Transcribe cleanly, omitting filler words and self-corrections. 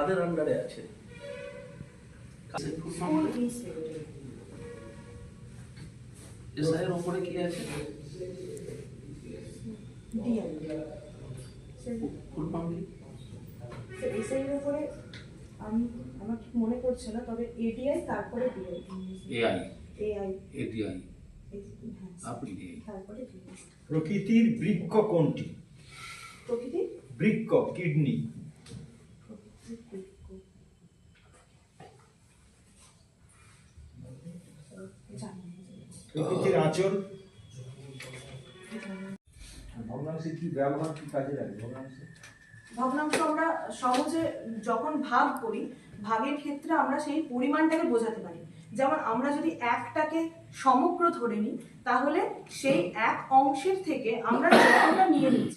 কাদের আন্ডারে আছে? এসআই এর উপরে কি আছে? ফুল ফর্ম কি? এসআই এর উপরে আমার ঠিক মনে পড়ছে না, তবে এডিআই তারপরে ডিআই। এডিআই আপনি তারপরে প্রকৃতির বৃক্ক কোনটি? প্রকৃতির বৃক্ক কিডনি। প্রকৃতির আঁচল। ভগ্নাংশের কি ব্যবহার, কি কাজে লাগে ভগ্নাংশে? ভগ্নাংশ আমরা সহজে যখন ভাগ করি, ভাগের ক্ষেত্রে আমরা সেই পরিমাণটাকে বোঝাতে পারি। যেমন আমরা যদি একটাকে সমগ্র ধরে নিই, তাহলে সেই এক অংশের থেকে আমরা যতটা